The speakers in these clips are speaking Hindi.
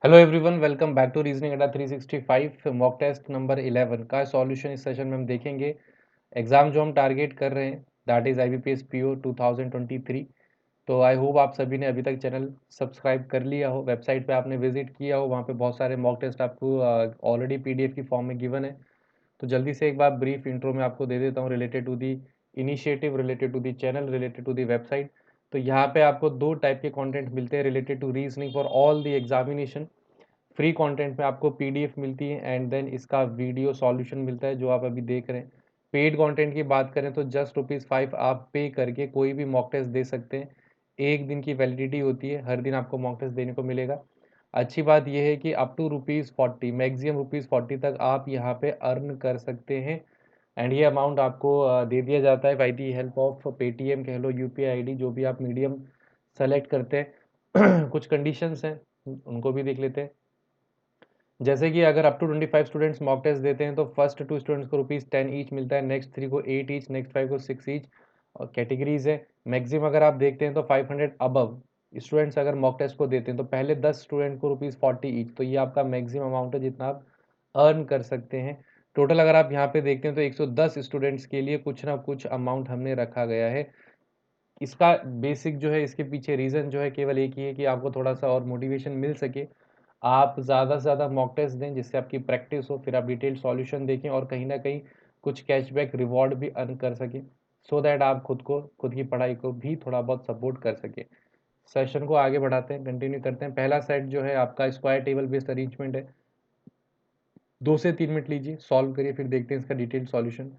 Hello everyone, welcome back to reasoning Adda 365 mock test number 11 का सॉल्यूशन इस सेशन में हम देखेंगे। एग्जाम जो हम टारगेट कर रहे हैं दैट इज आईबीपीएस पीओ 2023। तो आई होप आप सभी ने अभी तक चैनल सब्सक्राइब कर लिया हो, वेबसाइट पे आपने विजिट किया हो, वहाँ पे बहुत सारे मॉक टेस्ट आपको ऑलरेडी पीडीएफ की फॉर्म में गिवन है। तो जल्दी से एक बार ब्रीफ इंट्रो में आपको दे देता हूँ related to the initiative, related to the channel, related to the website. तो यहाँ पे आपको दो टाइप के कंटेंट मिलते हैं related to reasoning for all the examination. Free content में आपको पीडीएफ मिलती है एंड देन इसका वीडियो सॉल्यूशन मिलता है जो आप अभी देख रहे हैं। पेड कंटेंट की बात करें तो जस्ट ₹5 आप पे करके कोई भी मॉक टेस्ट दे सकते हैं। एक दिन की वैलिडिटी होती है, हर दिन आपको मॉक टेस्ट देने को मिलेगा। अच्छी बात यह है कि अप टू ₹40, मैक्सिमम ₹40 तक आप यहाँ पे अर्न कर सकते हैं। एंड ये अमाउंट आपको दे दिया जाता है by the help of Paytm, कह लो यूपीआई आईडी, जो भी आप मीडियम सेलेक्ट करते हैं। कुछ कंडीशंस हैं, उनको भी देख लेते हैं। जैसे कि अगर up to 25 students mock test देते हैं तो फर्स्ट 2 स्टूडेंट्स को ₹10 ईच मिलता है, नेक्स्ट 3 को 8 ईच, नेक्स्ट 5 को 6 ईच। और कैटेगरीज है, मैक्सिमम अगर आप देखते हैं तो 500 अबव स्टूडेंट्स अगर मॉक टेस्ट को देते हैं तो पहले 10 स्टूडेंट को ₹40 ईच। तो ये आपका मैक्सिमम अमाउंट है जितना आप अर्न कर सकते हैं। टोटल अगर आप यहाँ पे देखते हैं तो 110 स्टूडेंट्स के लिए कुछ ना कुछ अमाउंट हमने रखा गया है। इसका बेसिक जो है, इसके पीछे रीज़न जो है केवल एक ही है कि आपको थोड़ा सा और मोटिवेशन मिल सके, आप ज़्यादा से ज़्यादा मॉक टेस्ट दें जिससे आपकी प्रैक्टिस हो, फिर आप डिटेल्ड सॉल्यूशन देखें और कहीं ना कहीं कुछ कैशबैक रिवॉर्ड भी अर्न कर सकें, सो दैट आप खुद की पढ़ाई को भी थोड़ा बहुत सपोर्ट कर सकें। सेशन को आगे बढ़ाते हैं, कंटिन्यू करते हैं। पहला सेट जो है आपका स्क्वायर टेबल बेस्ड अरेंजमेंट है। 2 से 3 मिनट लीजिए, सॉल्व करिए, फिर देखते हैं इसका डिटेल्ड सॉल्यूशन।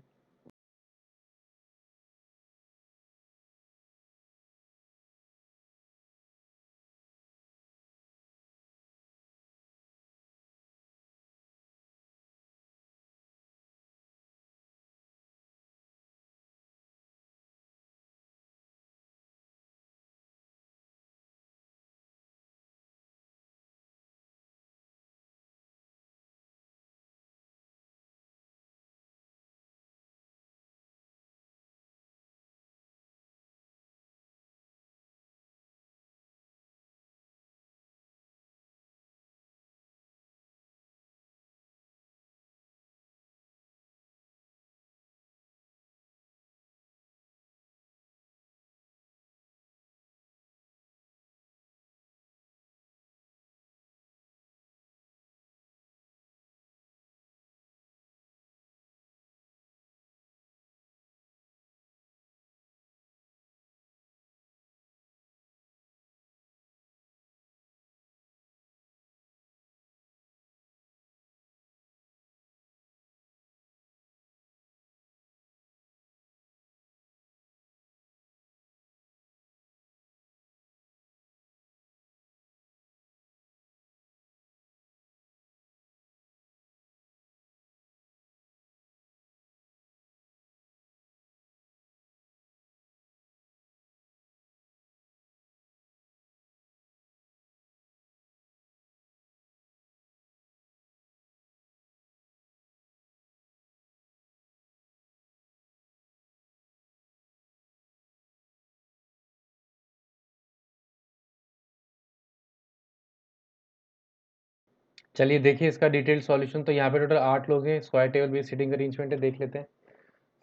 चलिए देखिए इसका डिटेल्ड सॉल्यूशन। तो यहाँ पे टोटल 8 लोग हैं, square table based seating arrangement है, देख लेते हैं।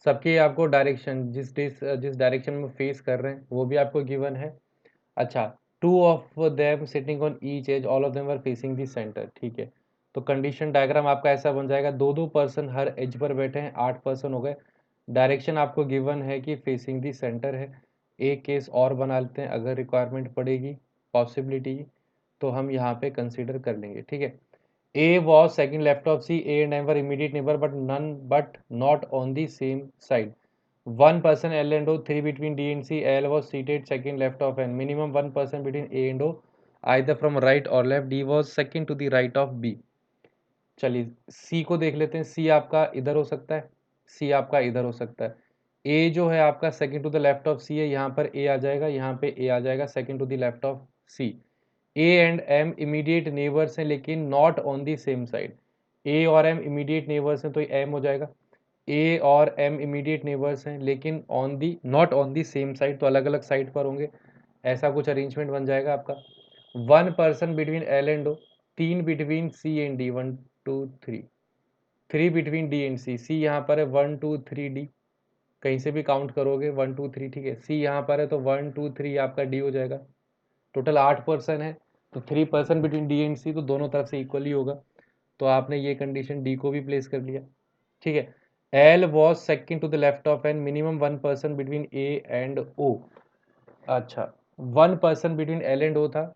सबकी आपको डायरेक्शन, जिस डायरेक्शन में फेस कर रहे हैं वो भी आपको गिवन है। अच्छा, 2 of them sitting on each edge, all of them were facing the centre, ठीक है। तो कंडीशन डायग्राम आपका ऐसा बन जाएगा, दो दो पर्सन हर एज पर बैठे हैं, 8 पर्सन हो गए। डायरेक्शन आपको गिवन है कि फेसिंग द सेंटर है। एक केस और बना लेते हैं, अगर रिक्वायरमेंट पड़ेगी, पॉसिबिलिटी, तो हम यहाँ पे कंसिडर कर लेंगे, ठीक है। A was second left of C. A and M were immediate neighbor, but not on the same side. One person L and O, three between D and C. L was seated second left of N. Minimum one person between A and O, either from right or left. D was second to the right of B. चलिए C को देख लेते हैं। C आपका इधर हो सकता है, C आपका इधर हो सकता है। A जो है आपका second to the left of C है, यहाँ पर A आ जाएगा, यहाँ पे A आ जाएगा second to the left of C। A and M immediate neighbours हैं लेकिन not on the same side. A और एम इमीडिएट नेबर्स हैं तो एम हो जाएगा। ए और एम इमीडिएट नेबर्स हैं लेकिन on the not on the same side, तो अलग अलग साइड पर होंगे। ऐसा कुछ अरेंजमेंट बन जाएगा आपका। One person between L and O, 3 between C and D, 1 2 3, 3 between D and C, C यहाँ पर है 1 2 3 डी, कहीं से भी काउंट करोगे 1 2 3, ठीक है। सी यहाँ पर है तो 1 2 3 आपका डी हो जाएगा। टोटल 8 पर्सन है तो 3 पर्सन बिटवीन डी एंड सी, तो दोनों तरफ से इक्वली होगा, तो आपने ये कंडीशन डी को भी प्लेस कर लिया, ठीक है। L was second to the left of N, minimum 1 person between A and O. अच्छा, 1 person between L and O था।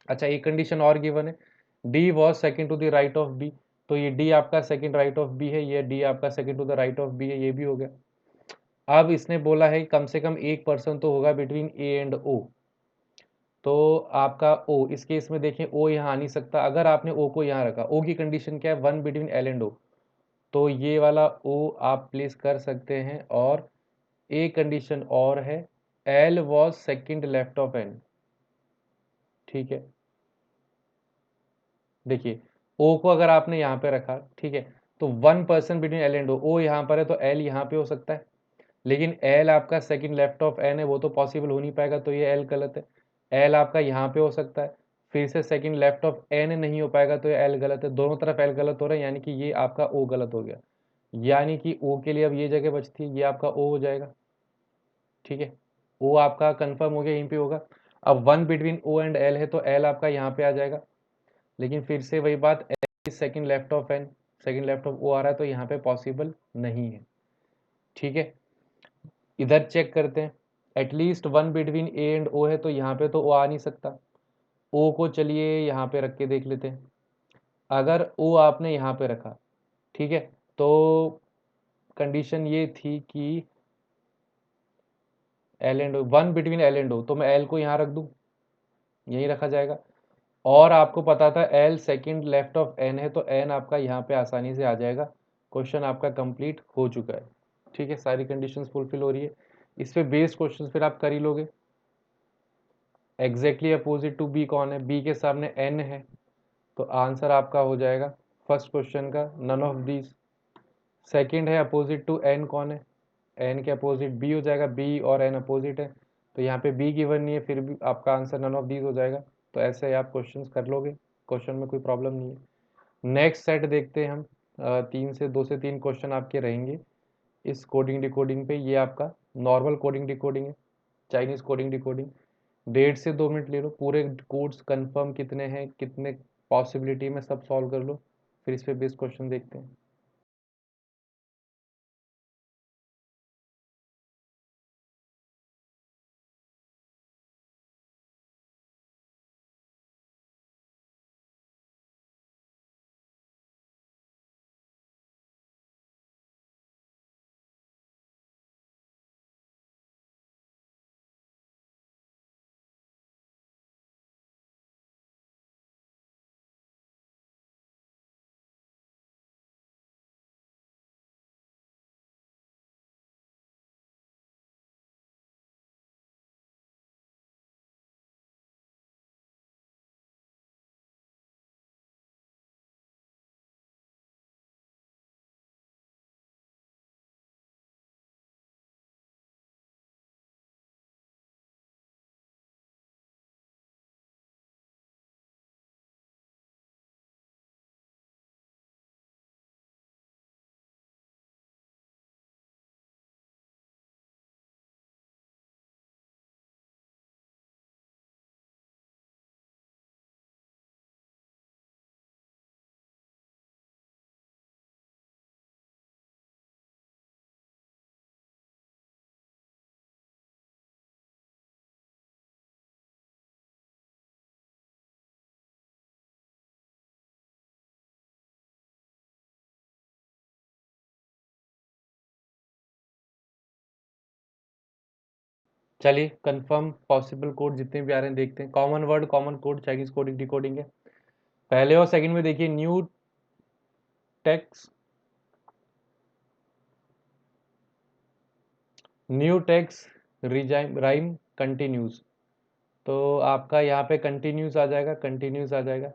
अच्छा, एक कंडीशन और गिवन है, D was second to the right of B, तो ये डी आपका सेकेंड राइट ऑफ बी है, ये डी आपका second to the right of B है, ये भी हो गया। अब इसने बोला है कम से कम एक पर्सन तो होगा बिटवीन ए एंड ओ, तो आपका ओ, इस केस में देखें ओ यहाँ आ नहीं सकता, अगर आपने ओ को यहाँ रखा, ओ की कंडीशन क्या है, 1 बिटवीन एल एंड ओ, तो ये वाला ओ आप प्लेस कर सकते हैं। और एक कंडीशन और है, L was second left of N, ठीक है। देखिए ओ को अगर आपने यहाँ पे रखा, ठीक है, तो 1 पर्सन बिटवीन एल एंड ओ यहाँ पर है तो एल यहाँ पे हो सकता है, लेकिन एल आपका सेकंड लेफ्ट ऑफ एन है, वो तो पॉसिबल हो नहीं पाएगा, तो ये एल गलत है। एल आपका यहाँ पे हो सकता है, फिर से सेकंड लेफ्ट ऑफ एन नहीं हो पाएगा, तो ये एल गलत है। दोनों तरफ एल गलत हो रहा है, यानी कि ये आपका ओ गलत हो गया, यानी कि ओ के लिए अब ये जगह बचती है, ये आपका ओ हो जाएगा, ठीक है। ओ आपका कंफर्म हो गया, यहीं पे होगा। अब 1 बिटवीन ओ एंड एल है तो एल आपका यहाँ पे आ जाएगा, लेकिन फिर से वही बात, L second left of N, second left of O आ रहा है, तो यहाँ पे पॉसिबल नहीं है, ठीक है। इधर चेक करते हैं, एटलीस्ट 1 बिटवीन ए एंड ओ है, तो यहाँ पे तो ओ आ नहीं सकता। ओ को चलिए यहाँ पे रख के देख लेते हैं, अगर ओ आपने यहाँ पे रखा, ठीक है, तो कंडीशन ये थी कि L and O, 1 between L and O, तो मैं एल को यहाँ रख दूँ, यहीं रखा जाएगा। और आपको पता था L second left of N है, तो एन आपका यहाँ पे आसानी से आ जाएगा। क्वेश्चन आपका कंप्लीट हो चुका है, ठीक है, सारी कंडीशंस फुलफिल हो रही है। इस पे बेस्ड क्वेश्चंस फिर आप कर ही लोगे। एग्जैक्टली अपोजिट टू बी कौन है, बी के सामने एन है, तो आंसर आपका हो जाएगा फर्स्ट क्वेश्चन का नन ऑफ दीज। सेकंड है अपोजिट टू एन कौन है, एन के अपोजिट बी हो जाएगा, बी और एन अपोजिट है, तो यहाँ पे बी गिवन नहीं है, फिर भी आपका आंसर नन ऑफ दीज हो जाएगा। तो ऐसे आप क्वेश्चंस कर लोगे, क्वेश्चन में कोई प्रॉब्लम नहीं है। नेक्स्ट सेट देखते हैं हम, 2 से 3 क्वेश्चन आपके रहेंगे इस कोडिंग डिकोडिंग पे। ये आपका नॉर्मल कोडिंग डिकोडिंग है, चाइनीज कोडिंग डिकोडिंग। 1.5 से 2 मिनट ले लो, पूरे कोड्स कंफर्म कितने हैं, कितने पॉसिबिलिटी में, सब सॉल्व कर लो, फिर इस पे बेस्ड क्वेश्चन देखते हैं। चलिए कंफर्म पॉसिबल कोड जितने भी आ रहे हैं देखते हैं। Common word, common code, Chinese coding decoding है। पहले और सेकंड में देखिए, new takes, new takes rhyme continues, तो आपका यहाँ पे कंटिन्यूज आ जाएगा, कंटिन्यूज आ जाएगा,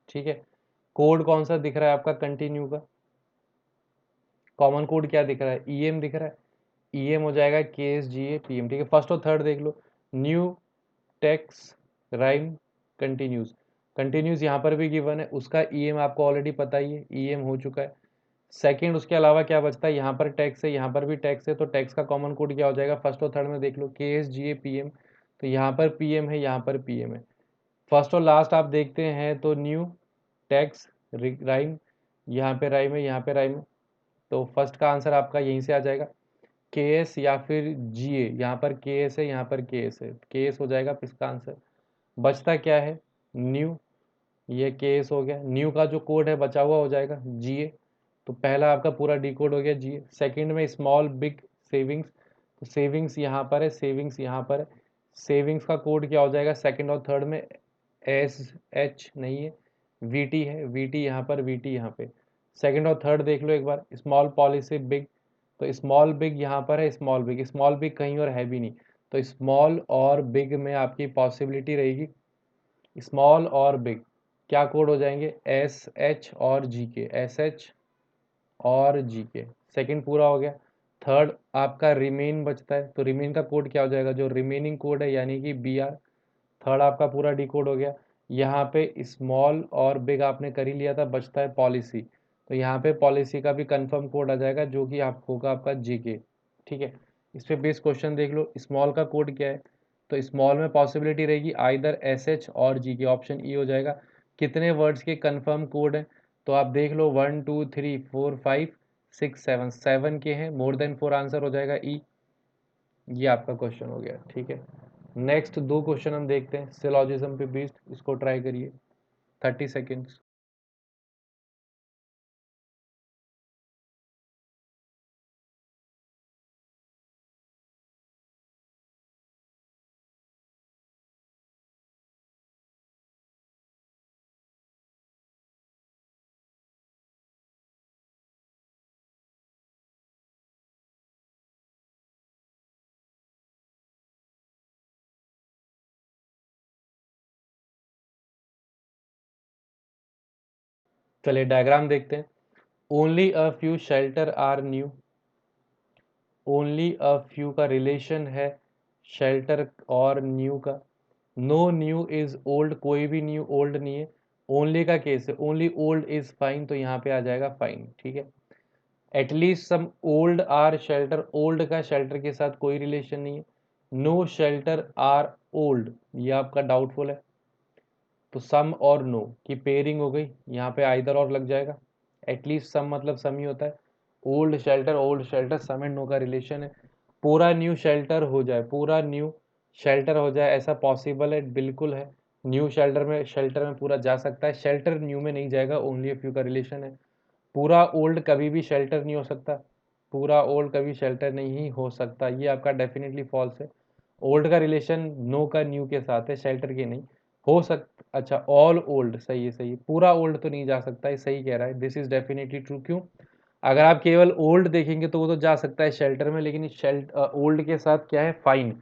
ठीक है। कोड कौन सा दिख रहा है आपका कंटिन्यू का, कॉमन कोड क्या दिख रहा है, ईएम दिख रहा है, ईएम हो जाएगा KSGA PM, ठीक है। फर्स्ट और थर्ड देख लो, न्यू टेक्स राइम कंटिन्यूज, कंटिन्यूस यहाँ पर भी गिवन है, उसका ईएम आपको ऑलरेडी पता ही है, ईएम हो चुका है। सेकंड उसके अलावा क्या बचता है, यहाँ पर टैक्स है, यहाँ पर भी टैक्स है, तो टैक्स का कॉमन कोड क्या हो जाएगा, फर्स्ट और थर्ड में देख लो KSGA PM, तो यहाँ पर PM है, यहाँ पर PM है। फर्स्ट और लास्ट आप देखते हैं तो न्यू टैक्स राइम, यहाँ पे राइम है, यहाँ पे राइम है, तो फर्स्ट का आंसर आपका यहीं से आ जाएगा KS या फिर GA, यहाँ पर KS है, यहाँ पर KS है, KS हो जाएगा इसका आंसर। बचता क्या है, न्यू, ये KS हो गया, न्यू का जो कोड है बचा हुआ हो जाएगा GA, तो पहला आपका पूरा डिकोड हो गया GA। सेकंड में स्मॉल बिग सेविंग्स, तो सेविंग्स यहाँ पर है, सेविंग्स यहाँ पर है, सेविंग्स का कोड क्या हो जाएगा सेकंड और थर्ड में, SH नहीं है, VT है, VT यहाँ पर, VT यहाँ पे। सेकंड और थर्ड देख लो एक बार, स्मॉल पॉलिसी बिग, तो स्मॉल बिग यहाँ पर है, स्मॉल बिग, स्मॉल बिग कहीं और है भी नहीं, तो स्मॉल और बिग में आपकी पॉसिबिलिटी रहेगी, स्मॉल और बिग क्या कोड हो जाएंगे, SH और GK, SH और GK। सेकंड पूरा हो गया। थर्ड आपका रिमेन बचता है, तो रिमेन का कोड क्या हो जाएगा, जो रिमेनिंग कोड है यानी कि BR। थर्ड आपका पूरा डिकोड हो गया। यहाँ पे स्मॉल और बिग आपने कर ही लिया था, बचता है पॉलिसी, तो यहाँ पे पॉलिसी का भी कंफर्म कोड आ जाएगा जो कि आप होगा आपका JK। ठीक है, इस पे बेस क्वेश्चन देख लो, स्मॉल का कोड क्या है, तो स्मॉल में पॉसिबिलिटी रहेगी आइदर SH और GK, ऑप्शन E हो जाएगा। कितने वर्ड्स के कंफर्म कोड हैं, तो आप देख लो 1 2 3 4 5 6 7, 7 के हैं, मोर देन 4 आंसर हो जाएगा E। ये आपका क्वेश्चन हो गया। ठीक है, नेक्स्ट दो क्वेश्चन हम देखते हैं सिलॉजिज्म पे बेस्ड, इसको ट्राई करिए 30 सेकेंड्स। चलिए डायग्राम देखते हैं। Only a few shelter are new, only a few का रिलेशन है शेल्टर और न्यू का। नो न्यू इज ओल्ड, कोई भी न्यू ओल्ड नहीं है। ओनली का केस है, ओनली ओल्ड इज फाइन, तो यहाँ पे आ जाएगा फाइन। ठीक है, at least some old are shelter, old का शेल्टर के साथ कोई रिलेशन नहीं है। नो शेल्टर आर ओल्ड, ये आपका डाउटफुल है, तो सम और नो की पेयरिंग हो गई, यहाँ पे आइदर और लग जाएगा। एटलीस्ट सम मतलब सम ही होता है, old shelter some and no का रिलेशन है। पूरा न्यू शेल्टर हो जाए, पूरा न्यू शेल्टर हो जाए, ऐसा पॉसिबल है, बिल्कुल है। न्यू शेल्टर में पूरा जा सकता है, शेल्टर न्यू में नहीं जाएगा, ओनली अ फ्यू का रिलेशन है। पूरा ओल्ड कभी भी शेल्टर नहीं हो सकता, पूरा ओल्ड कभी शेल्टर नहीं हो सकता, ये आपका डेफिनेटली फॉल्स है। ओल्ड का रिलेशन नो का न्यू के साथ है, शेल्टर के नहीं हो सकता। अच्छा, ऑल ओल्ड सही है, सही है, पूरा ओल्ड तो नहीं जा सकता, ये सही कह रहा है, दिस इज डेफिनेटली ट्रू। क्यों, अगर आप केवल ओल्ड देखेंगे तो वो तो जा सकता है शेल्टर में, लेकिन ओल्ड के साथ क्या है, फाइन,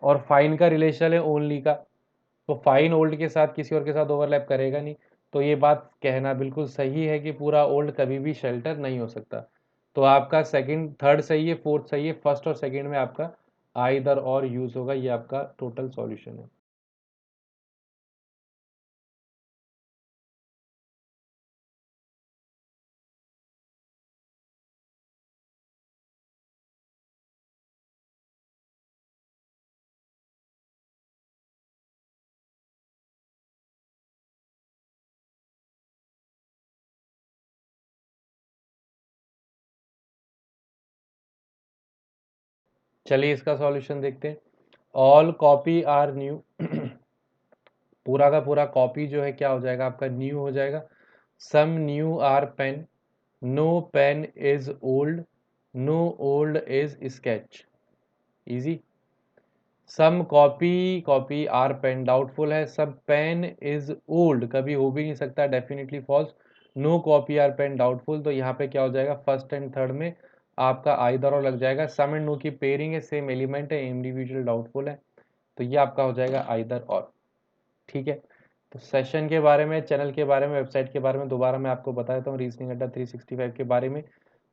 और फाइन का रिलेशन है ओनली का, तो फाइन ओल्ड के साथ किसी और के साथ ओवरलैप करेगा नहीं, तो ये बात कहना बिल्कुल सही है कि पूरा ओल्ड कभी भी शेल्टर नहीं हो सकता। तो आपका सेकंड थर्ड सही है, फोर्थ सही है, फर्स्ट और सेकंड में आपका आइदर और यूज होगा, ये आपका टोटल सॉल्यूशन है। चलिए इसका सॉल्यूशन देखते हैं। ऑल कॉपी आर न्यू, पूरा का पूरा कॉपी जो है क्या हो जाएगा आपका, न्यू हो जाएगा। Some new are pen, no pen is old, no old is sketch, easy. Some copy copy are pen doubtful है, सब पेन इज ओल्ड कभी हो भी नहीं सकता, definitely false. No copy are pen doubtful, तो यहाँ पे क्या हो जाएगा, फर्स्ट एंड थर्ड में आपका आइदर और लग जाएगा। सम एंड नो की पेयरिंग है, सेम एलिमेंट है, इंडिविजुअल डाउटफुल है, तो ये आपका हो जाएगा आइदर और। ठीक है, तो सेशन के बारे में, चैनल के बारे में, वेबसाइट के बारे में दोबारा मैं आपको बता देता हूँ, रीजनिंग अड्डा 365 के बारे में।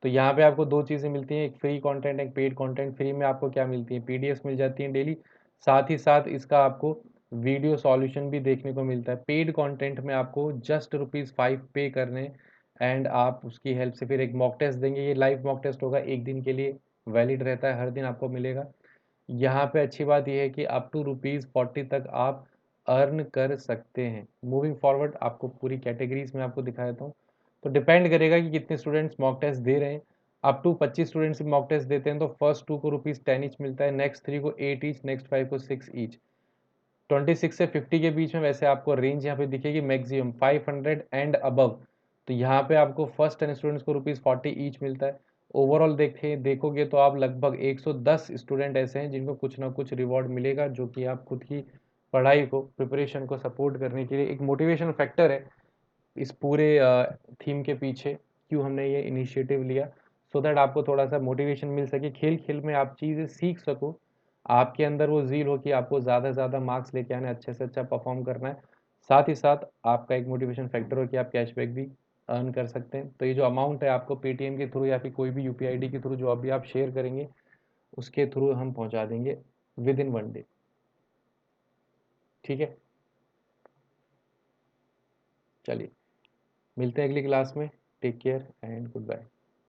तो यहाँ पे आपको दो चीज़ें मिलती हैं, एक फ्री कंटेंट, एक पेड कंटेंट। फ्री में आपको क्या मिलती है, पीडीएफ मिल जाती है डेली, साथ ही साथ इसका आपको वीडियो सॉल्यूशन भी देखने को मिलता है। पेड कंटेंट में आपको जस्ट ₹5 पे करने एंड आप उसकी हेल्प से फिर एक मॉक टेस्ट देंगे। ये लाइव मॉक टेस्ट होगा, 1 दिन के लिए वैलिड रहता है, हर दिन आपको मिलेगा। यहाँ पे अच्छी बात ये है कि अप टू ₹40 तक आप अर्न कर सकते हैं। मूविंग फॉरवर्ड आपको पूरी कैटेगरीज में आपको दिखा देता हूँ। तो डिपेंड करेगा कि कितने स्टूडेंट्स मॉक टेस्ट दे रहे हैं। Up to 25 students mock test देते हैं तो फर्स्ट 2 को ₹10 ईच मिलता है, नेक्स्ट 3 को 8 ईच, नेक्स्ट 5 को 6 ईच। 26 से 50 के बीच में वैसे आपको रेंज यहाँ पे दिखेगी मैक्सिमम 500 एंड अबव। तो यहाँ पे आपको फर्स्ट 10 स्टूडेंट्स को ₹40 ईच मिलता है। ओवरऑल देखोगे तो आप लगभग 110 स्टूडेंट ऐसे हैं जिनको कुछ ना कुछ रिवॉर्ड मिलेगा, जो कि आप खुद की पढ़ाई को, प्रिपरेशन को सपोर्ट करने के लिए एक मोटिवेशन फैक्टर है इस पूरे थीम के पीछे। क्यों हमने ये इनिशिएटिव लिया, सो दैट आपको थोड़ा सा मोटिवेशन मिल सके, खेल खेल में आप चीज़ें सीख सको, आपके अंदर वो ज़ील हो कि आपको ज़्यादा से ज़्यादा मार्क्स लेके आने, अच्छे से अच्छा परफॉर्म करना है। साथ ही साथ आपका एक मोटिवेशन फैक्टर हो कि आप कैशबैक भी अर्न कर सकते हैं। तो ये जो अमाउंट है आपको पेटीएम के थ्रू या फिर कोई भी यूपीआई आईडी के थ्रू जो अभी आप शेयर करेंगे उसके थ्रू हम पहुंचा देंगे विद इन 1 डे। ठीक है, चलिए मिलते हैं अगली क्लास में। Take care and good bye.